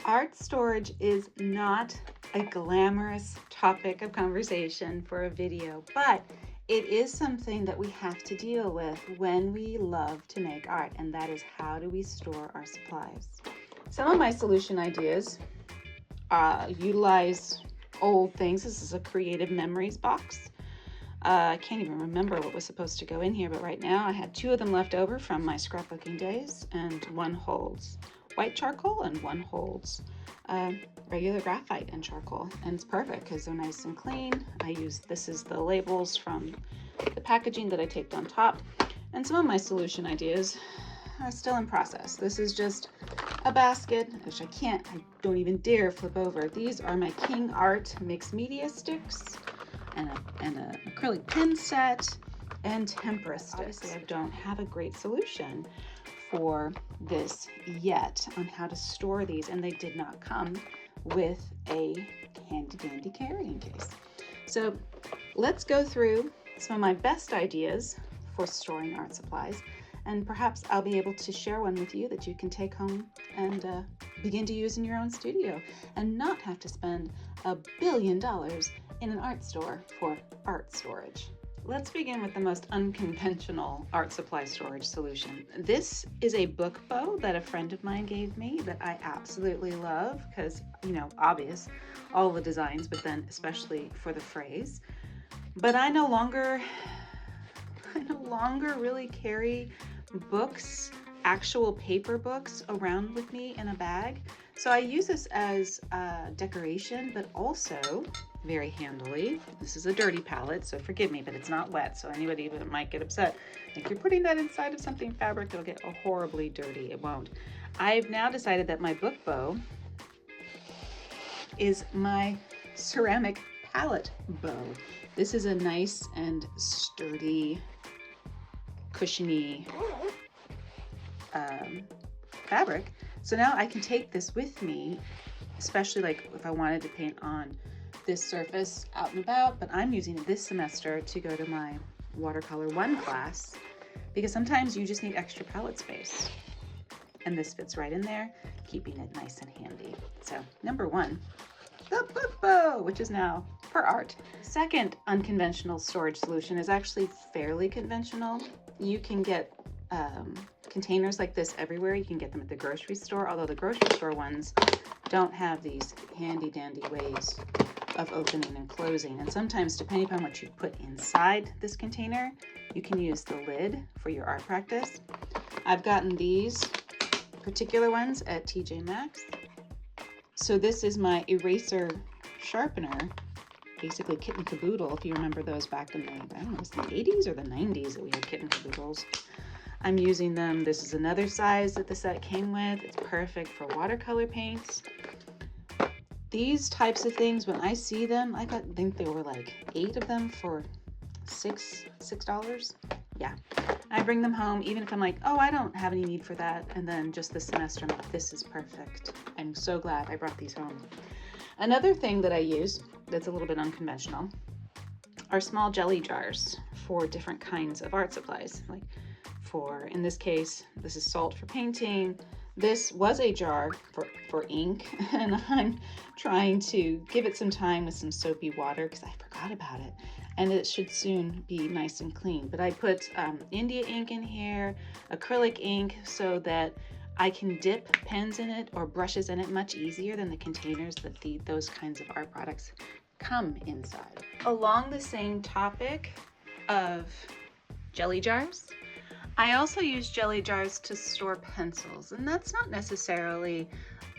Art storage is not a glamorous topic of conversation for a video, but it is something that we have to deal with when we love to make art, and that is how do we store our supplies. Some of my solution ideas utilize old things. This is a creative memories box. I can't even remember what was supposed to go in here, but right now I had 2 of them left over from my scrapbooking days, and one holds white charcoal and one holds regular graphite and charcoal, and it's perfect because they're nice and clean. This is the labels from the packaging that I taped on top, and some of my solution ideas are still in process. This is just a basket, which I don't even dare flip over. These are my King Art mixed media sticks and an acrylic pen set and tempera sticks. Obviously, I don't have a great solution for this yet on how to store these, and they did not come with a handy dandy carrying case. So let's go through some of my best ideas for storing art supplies, and perhaps I'll be able to share one with you that you can take home and begin to use in your own studio and not have to spend $1 billion in an art store for art storage. Let's begin with the most unconventional art supply storage solution. This is a book bow that a friend of mine gave me that I absolutely love because, obvious, all the designs, but then especially for the phrase. But I no longer really carry books, actual paper books around with me in a bag. So I use this as decoration, but also very handily. This is a dirty palette, so forgive me, but it's not wet, so anybody that might get upset. If you're putting that inside of something fabric, it'll get horribly dirty. It won't. I've now decided that my book bow is my ceramic palette bow. This is a nice and sturdy, cushiony fabric. So now I can take this with me, especially like if I wanted to paint on this surface out and about, but I'm using it this semester to go to my watercolor 1 class because sometimes you just need extra palette space. And this fits right in there, keeping it nice and handy. So number 1, the book bow, which is now for art. Second unconventional storage solution is actually fairly conventional. You can get containers like this everywhere. You can get them at the grocery store, although the grocery store ones don't have these handy dandy ways of opening and closing. And sometimes, depending upon what you put inside this container, you can use the lid for your art practice. I've gotten these particular ones at TJ Maxx. So this is my eraser sharpener, basically kit and caboodle, if you remember those back in the, it was the 80s or the 90s that we had kit and caboodles. I'm using them. This is another size that the set came with. It's perfect for watercolor paints. These types of things, when I see them, I think there were like 8 of them for $6. Yeah, I bring them home even if I'm like, oh, I don't have any need for that. And then just this semester, I'm like, this is perfect. I'm so glad I brought these home. Another thing that I use that's a little bit unconventional are small jelly jars for different kinds of art supplies. Like in this case, this is salt for painting. This was a jar for ink, and I'm trying to give it some time with some soapy water because I forgot about it, and it should soon be nice and clean. But I put India ink in here, acrylic ink, so that I can dip pens in it or brushes in it much easier than the containers that those kinds of art products come inside. Along the same topic of jelly jars, I also use jelly jars to store pencils, and that's not necessarily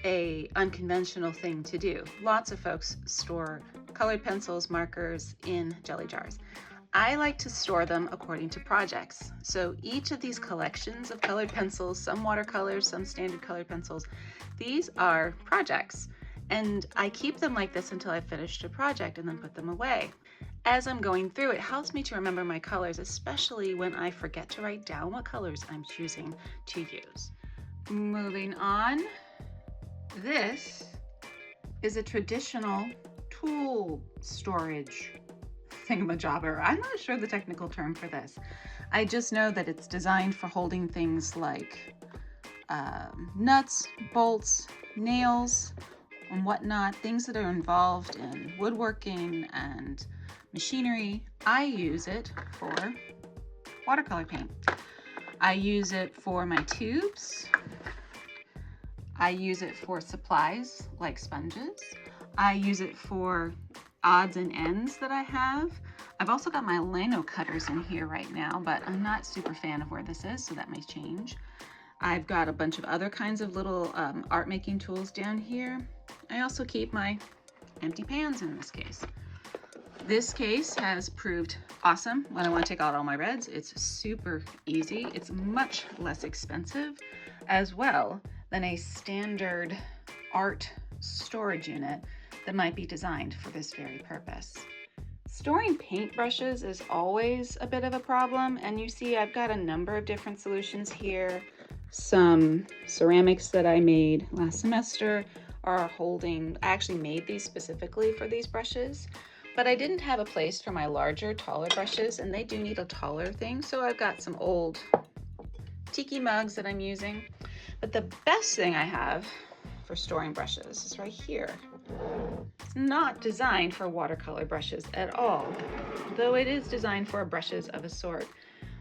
a unconventional thing to do. Lots of folks store colored pencils, markers in jelly jars. I like to store them according to projects. So each of these collections of colored pencils, some watercolors, some standard colored pencils, these are projects. And I keep them like this until I've finished a project and then put them away. As I'm going through, it helps me to remember my colors, especially when I forget to write down what colors I'm choosing to use. Moving on, this is a traditional tool storage thingamajobber. I'm not sure the technical term for this. I just know that it's designed for holding things like nuts, bolts, nails, and whatnot, things that are involved in woodworking and machinery. I use it for watercolor paint. I use it for my tubes. I use it for supplies like sponges. I use it for odds and ends that I have. I've also got my lino cutters in here right now, but I'm not super fan of where this is, so that may change. I've got a bunch of other kinds of little art making tools down here. I also keep my empty pans in this case. This case has proved awesome when I want to take out all my reds. It's super easy. It's much less expensive as well than a standard art storage unit that might be designed for this very purpose. Storing paintbrushes is always a bit of a problem, and you see I've got a number of different solutions here. Some ceramics that I made last semester are holding, I actually made these specifically for these brushes, but I didn't have a place for my larger, taller brushes, and they do need a taller thing, so I've got some old tiki mugs that I'm using. But the best thing I have for storing brushes is right here. It's not designed for watercolor brushes at all, though it is designed for brushes of a sort.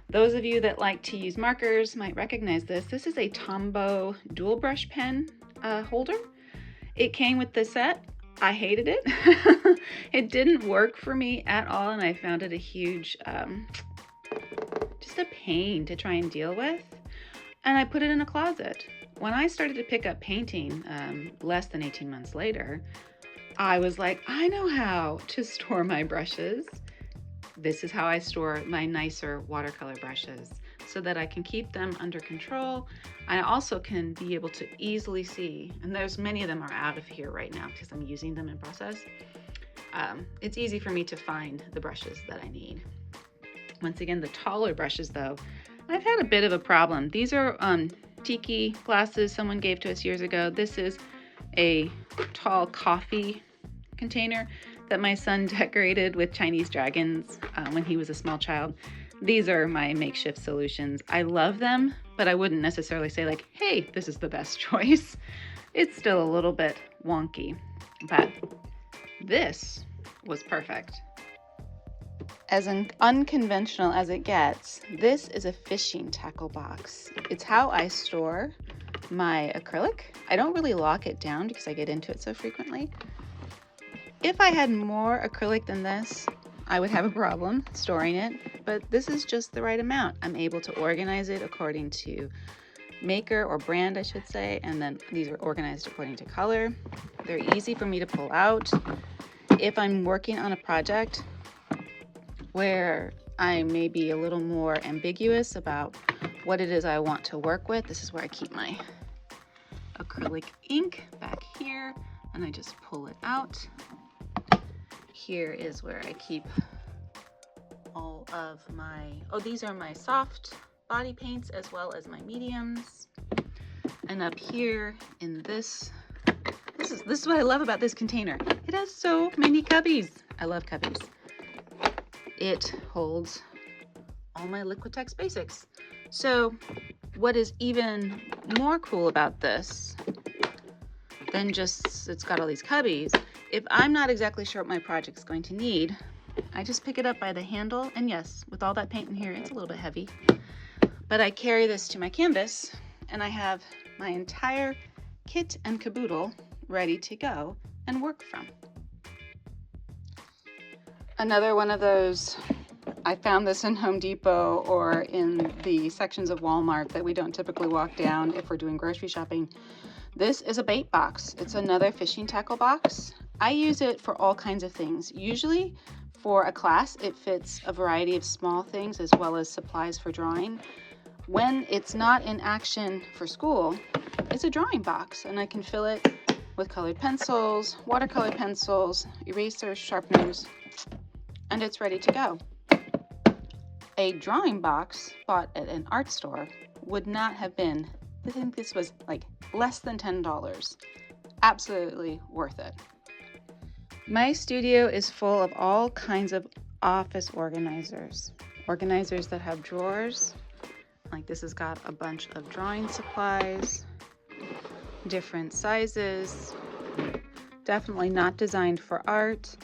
Those of you that like to use markers might recognize this. This is a Tombow dual brush pen holder. It came with the set. I hated it. It didn't work for me at all, and I found it a huge, just a pain to try and deal with. And I put it in a closet. When I started to pick up painting less than 18 months later, I was like, I know how to store my brushes. This is how I store my nicer watercolor brushes so that I can keep them under control. I also can be able to easily see, and there's many of them are out of here right now because I'm using them in process. It's easy for me to find the brushes that I need. Once again, the taller brushes though, I've had a bit of a problem. These are tiki glasses someone gave to us years ago. This is a tall coffee container that my son decorated with Chinese dragons when he was a small child. These are my makeshift solutions. I love them, but I wouldn't necessarily say like, hey, this is the best choice. It's still a little bit wonky, but this was perfect. As unconventional as it gets, this is a fishing tackle box. It's how I store my acrylic. I don't really lock it down because I get into it so frequently. If I had more acrylic than this, I would have a problem storing it, but this is just the right amount. I'm able to organize it according to maker or brand, I should say, and then these are organized according to color. They're easy for me to pull out. If I'm working on a project where I may be a little more ambiguous about what it is I want to work with, this is where I keep my acrylic ink back here, and I just pull it out. Here is where I keep all of my, these are my soft body paints as well as my mediums. And up here in this is what I love about this container. It has so many cubbies. I love cubbies. It holds all my Liquitex basics. So what is even more cool about this than just it's got all these cubbies, if I'm not exactly sure what my project's going to need, I just pick it up by the handle, and yes, with all that paint in here, it's a little bit heavy, but I carry this to my canvas and I have my entire kit and caboodle ready to go and work from. Another one of those, I found this in Home Depot or in the sections of Walmart that we don't typically walk down if we're doing grocery shopping. This is a bait box. It's another fishing tackle box. I use it for all kinds of things. Usually for a class, it fits a variety of small things as well as supplies for drawing. When it's not in action for school, it's a drawing box, and I can fill it with colored pencils, watercolor pencils, erasers, sharpeners, and it's ready to go. A drawing box bought at an art store would not have been, I think this was like less than $10. Absolutely worth it. My studio is full of all kinds of office organizers. Organizers that have drawers, Like this has got a bunch of drawing supplies, different sizes, definitely not designed for art.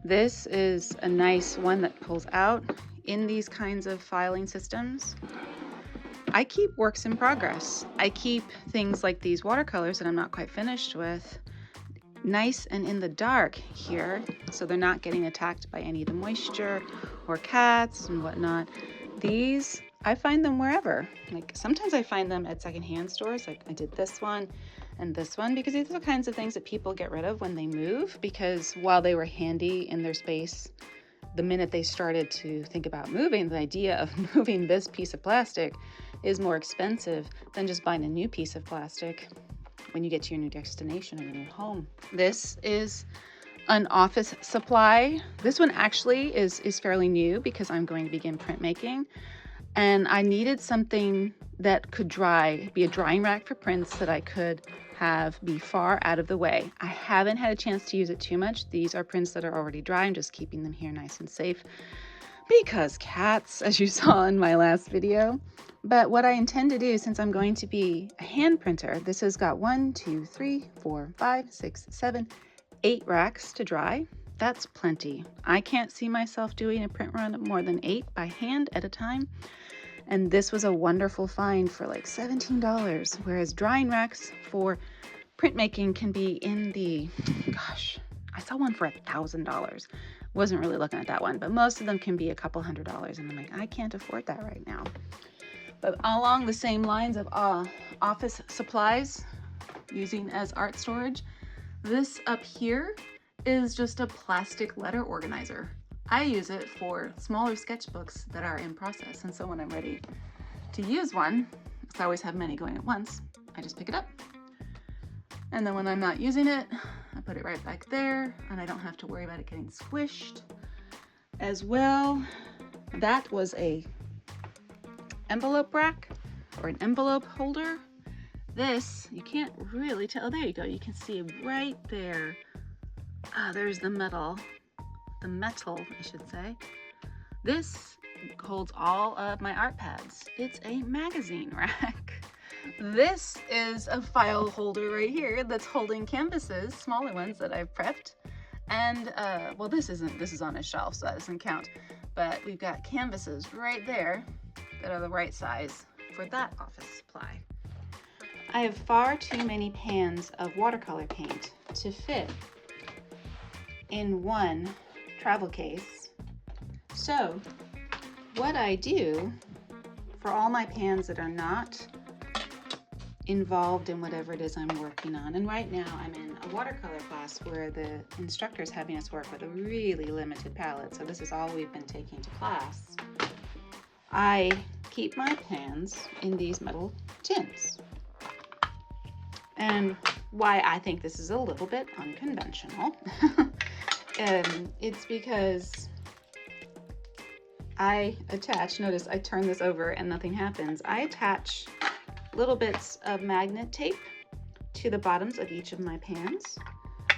This is a nice one that pulls out in these kinds of filing systems. I keep works in progress. I keep things like these watercolors that I'm not quite finished with nice and in the dark here, so they're not getting attacked by any of the moisture or cats and whatnot. These, I find them wherever. Like sometimes I find them at secondhand stores, like I did this one and this one, because these are the kinds of things that people get rid of when they move, because while they were handy in their space, the minute they started to think about moving, the idea of moving this piece of plastic is more expensive than just buying a new piece of plastic when you get to your new destination or your new home. This is an office supply. This one actually is fairly new because I'm going to begin printmaking, and I needed something that could dry, be a drying rack for prints that I could have be far out of the way. I haven't had a chance to use it too much. These are prints that are already dry. I'm just keeping them here nice and safe because cats, as you saw in my last video. But what I intend to do, since I'm going to be a hand printer, this has got 1, 2, 3, 4, 5, 6, 7, 8 racks to dry. That's plenty. I can't see myself doing a print run of more than 8 by hand at a time. And this was a wonderful find for like $17, whereas drying racks for printmaking can be in the, gosh, I saw one for $1,000. Wasn't really looking at that one, but most of them can be a couple $100s, and I'm like, I can't afford that right now. But along the same lines of office supplies, using as art storage, this up here is just a plastic letter organizer. I use it for smaller sketchbooks that are in process, and so when I'm ready to use one, because I always have many going at once, I just pick it up. And then when I'm not using it, I put it right back there, and I don't have to worry about it getting squished. As well, that was a envelope rack or an envelope holder. This, you can't really tell. Oh, there you go. You can see right there. There's the metal, I should say. This holds all of my art pads. It's a magazine rack. This is a file holder right here that's holding canvases, smaller ones that I've prepped. And, well, this is on a shelf, so that doesn't count. But we've got canvases right there that are the right size for that office supply. I have far too many pans of watercolor paint to fit in one travel case. So what I do for all my pans that are not involved in whatever it is I'm working on, and right now I'm in a watercolor class where the instructor is having us work with a really limited palette, so this is all we've been taking to class. I keep my pans in these metal tins. And why I think this is a little bit unconventional, it's because I attach, notice I turn this over and nothing happens. I attach little bits of magnet tape to the bottoms of each of my pans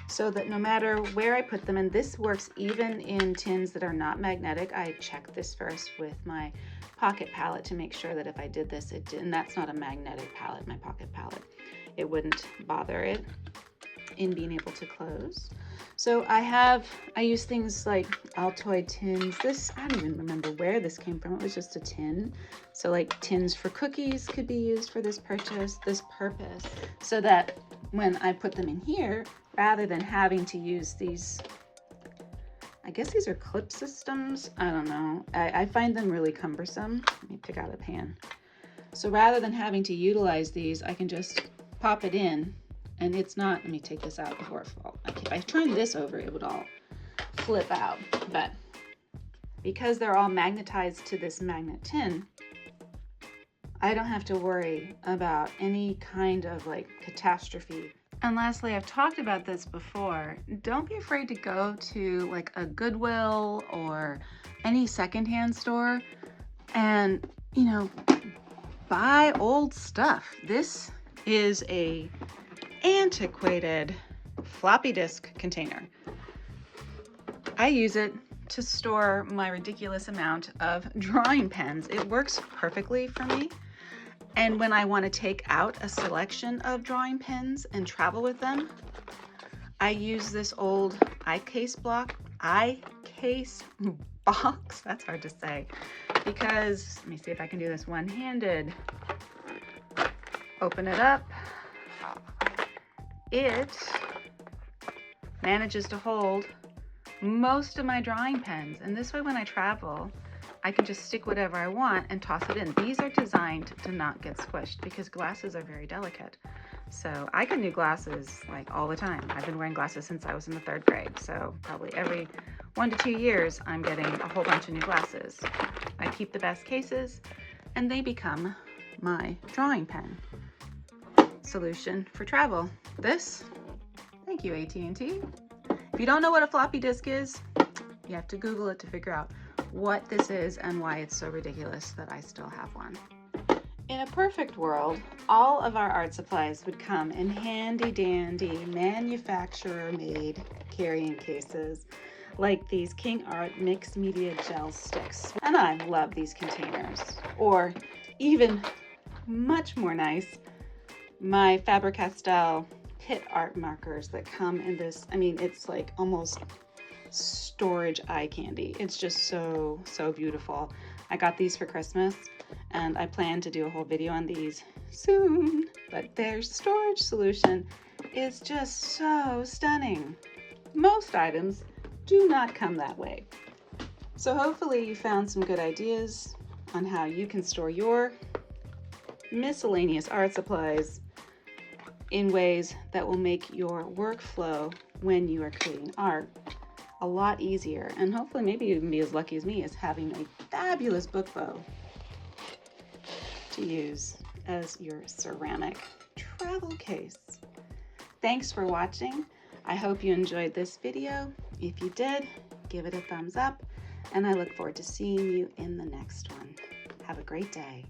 so that no matter where I put them, and this works even in tins that are not magnetic, I check this first with my pocket palette to make sure that if I did this, it did, and that's not a magnetic palette, my pocket palette, it wouldn't bother it in being able to close. So I use things like Altoid tins. This, I don't even remember where this came from. It was just a tin. So like tins for cookies could be used for this purpose, so that when I put them in here, rather than having to use these, I guess these are clip systems. I don't know. I find them really cumbersome. Let me pick out a pan. So rather than having to utilize these, I can just pop it in. And it's not, let me take this out before it falls. If I turned this over, it would all flip out. But because they're all magnetized to this magnet tin, I don't have to worry about any kind of like catastrophe. And lastly, I've talked about this before. Don't be afraid to go to like a Goodwill or any secondhand store and, you know, buy old stuff. This is a antiquated floppy disk container. I use it to store my ridiculous amount of drawing pens. It works perfectly for me. And when I want to take out a selection of drawing pins and travel with them, I use this old eye-case box, that's hard to say, because, let me see if I can do this one-handed. Open it up. It manages to hold most of my drawing pens, and this way when I travel, I can just stick whatever I want and toss it in. These are designed to not get squished because glasses are very delicate. So I get new glasses like all the time. I've been wearing glasses since I was in the 3rd grade. So probably every 1 to 2 years, I'm getting a whole bunch of new glasses. I keep the best cases and they become my drawing pen solution for travel. This, thank you AT&T. If you don't know what a floppy disk is, you have to Google it to figure out what this is and why it's so ridiculous that I still have one. In a perfect world, all of our art supplies would come in handy dandy manufacturer-made carrying cases like these King Art mixed media gel sticks. And I love these containers. Or even much more nice, my Faber-Castell pit art markers that come in this, I mean, it's like almost storage eye candy. It's just so beautiful. I got these for Christmas and I plan to do a whole video on these soon, but their storage solution is just so stunning. Most items do not come that way. So hopefully you found some good ideas on how you can store your miscellaneous art supplies in ways that will make your workflow when you are creating art a lot easier, and hopefully maybe you can be as lucky as me as having a fabulous book bow to use as your ceramic travel case. Thanks for watching. I hope you enjoyed this video. If you did, give it a thumbs up, and I look forward to seeing you in the next one. Have a great day.